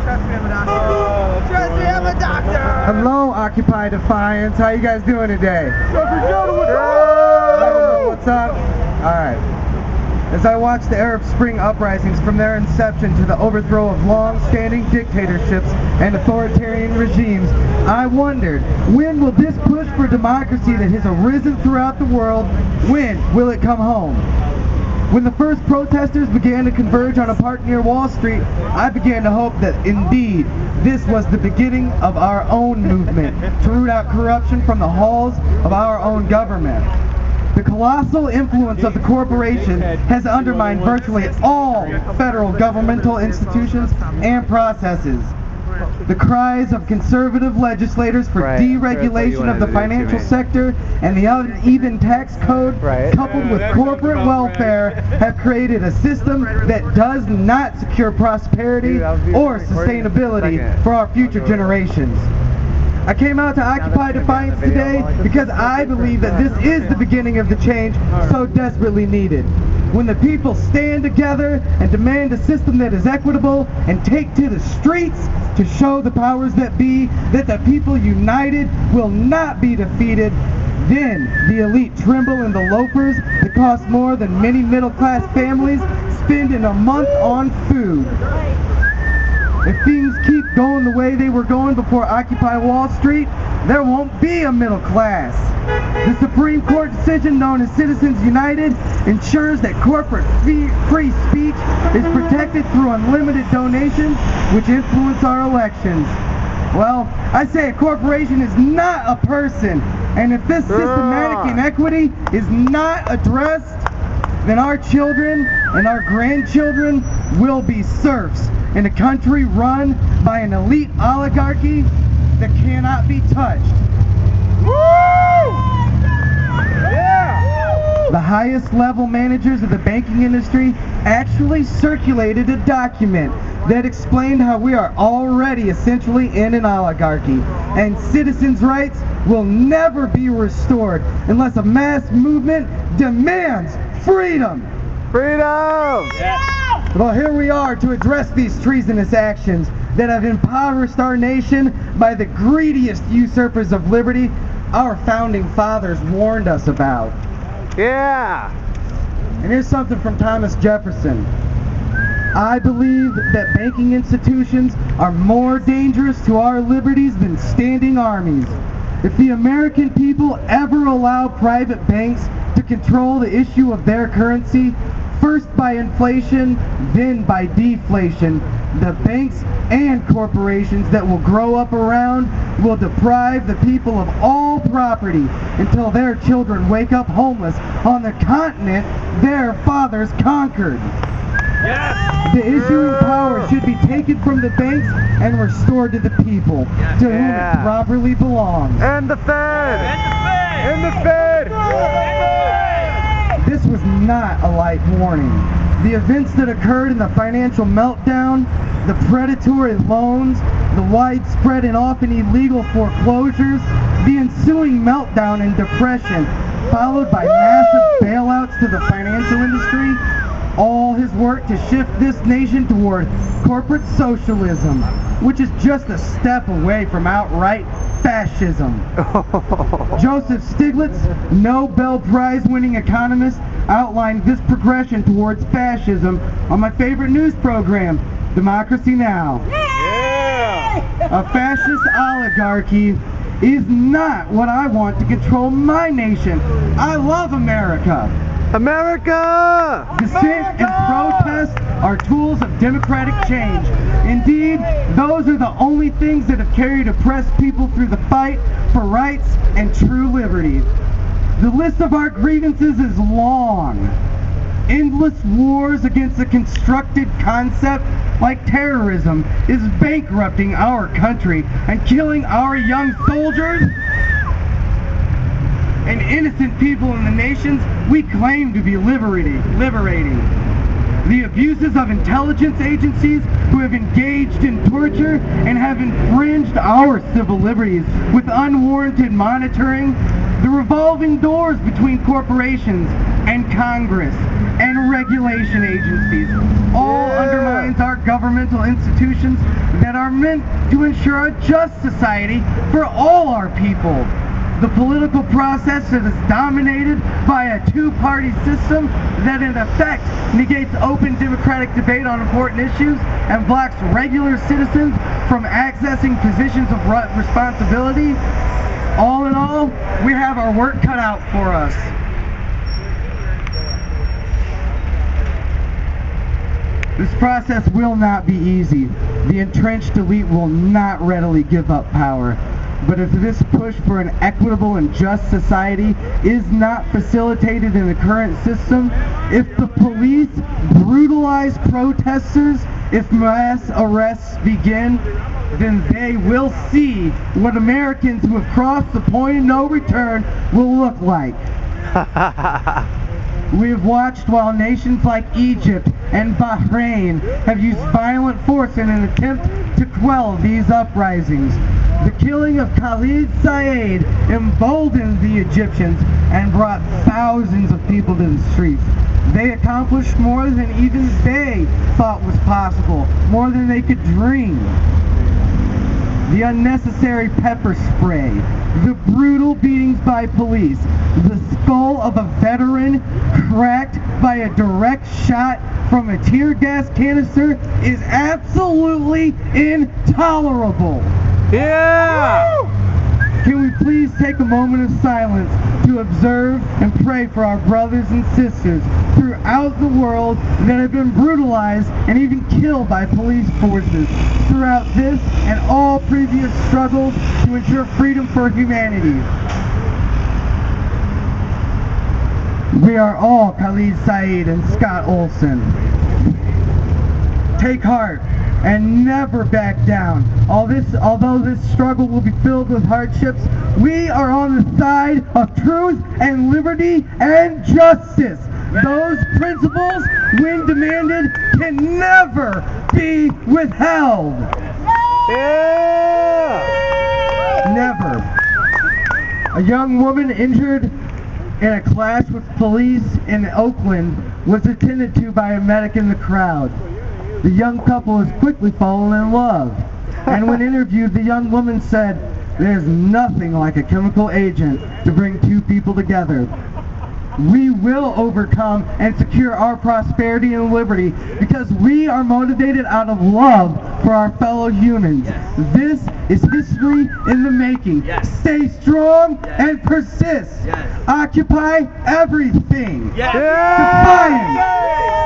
Trust me, I'm a doctor. Trust me, I'm a doctor. Hello, Occupy Defiance. How you guys doing today? What's up? Alright. As I watch the Arab Spring uprisings from their inception to the overthrow of long-standing dictatorships and authoritarian regimes, I wondered, when will this push for democracy that has arisen throughout the world, when will it come home? When the first protesters began to converge on a park near Wall Street, I began to hope that, indeed, this was the beginning of our own movement to root out corruption from the halls of our own government. The colossal influence of the corporation has undermined virtually all federal governmental institutions and processes. The cries of conservative legislators for deregulation of the financial sector and the uneven tax code, coupled with corporate welfare, have created a system that does not secure prosperity or sustainability for our future generations. I came out to Occupy Defiance today because I believe that this is the beginning of the change so desperately needed. When the people stand together and demand a system that is equitable and take to the streets to show the powers that be that the people united will not be defeated, then the elite tremble and the loafers that cost more than many middle-class families spend in a month on food. If things keep going the way they were going before Occupy Wall Street, there won't be a middle class. The Supreme Court decision known as Citizens United ensures that corporate free speech is protected through unlimited donations which influence our elections. Well, I say a corporation is not a person, and if this systematic inequity is not addressed, then our children and our grandchildren will be serfs in a country run by an elite oligarchy that cannot be touched. The highest level managers of the banking industry actually circulated a document that explained how we are already essentially in an oligarchy, and citizens' rights will never be restored unless a mass movement demands freedom. Freedom! Yeah. Well, here we are to address these treasonous actions that have impoverished our nation by the greediest usurpers of liberty our founding fathers warned us about. Yeah! And here's something from Thomas Jefferson. I believe that banking institutions are more dangerous to our liberties than standing armies. If the American people ever allow private banks to control the issue of their currency, first by inflation, then by deflation, the banks and corporations that will grow up around will deprive the people of all property until their children wake up homeless on the continent their fathers conquered. Yes. The issuing power should be taken from the banks and restored to the people, to whom it properly belongs. And the Fed! And the Fed! This was not a light warning. The events that occurred in the financial meltdown, the predatory loans, the widespread and often illegal foreclosures, the ensuing meltdown and depression, followed by massive bailouts to the financial industry, all has worked to shift this nation toward corporate socialism, which is just a step away from outright fascism. Joseph Stiglitz, Nobel Prize-winning economist, outlined this progression towards fascism on my favorite news program, Democracy Now! A fascist oligarchy is not what I want to control my nation. I love America. America! Dissent and protest are tools of democratic change. Indeed, those are the only things that have carried oppressed people through the fight for rights and true liberty. The list of our grievances is long. Endless wars against a constructed concept like terrorism is bankrupting our country and killing our young soldiers and innocent people in the nations we claim to be liberating. The abuses of intelligence agencies who have engaged in torture and have infringed our civil liberties with unwarranted monitoring, the revolving doors between corporations and Congress, and regulation agencies. All undermines our governmental institutions that are meant to ensure a just society for all our people. The political process that is dominated by a two-party system that in effect negates open democratic debate on important issues and blocks regular citizens from accessing positions of responsibility. All in all, we have our work cut out for us. This process will not be easy. The entrenched elite will not readily give up power. But if this push for an equitable and just society is not facilitated in the current system, if the police brutalize protesters, if mass arrests begin, then they will see what Americans who have crossed the point of no return will look like. We have watched while nations like Egypt and Bahrain have used violent force in an attempt to quell these uprisings. The killing of Khalid Said emboldened the Egyptians and brought thousands of people to the streets. They accomplished more than even they thought was possible, more than they could dream. The unnecessary pepper spray, the brutal beatings by police, the skull of a veteran cracked by a direct shot from a tear gas canister is absolutely intolerable. Yeah! Can we please take a moment of silence to observe and pray for our brothers and sisters throughout the world that have been brutalized and even killed by police forces throughout this and all previous struggles to ensure freedom for humanity. We are all Khalid Said and Scott Olson. Take heart and never back down. Although this struggle will be filled with hardships, we are on the side of truth and liberty and justice. Those principles, when demanded, can never be withheld. Yeah! Never. A young woman injured in a clash with police in Oakland was attended to by a medic in the crowd. The young couple has quickly fallen in love. And when interviewed, the young woman said, "There's nothing like a chemical agent to bring two people together. We will overcome and secure our prosperity and liberty because we are motivated out of love for our fellow humans. This is history in the making. Stay strong and persist. Occupy everything. Yeah! Defiance!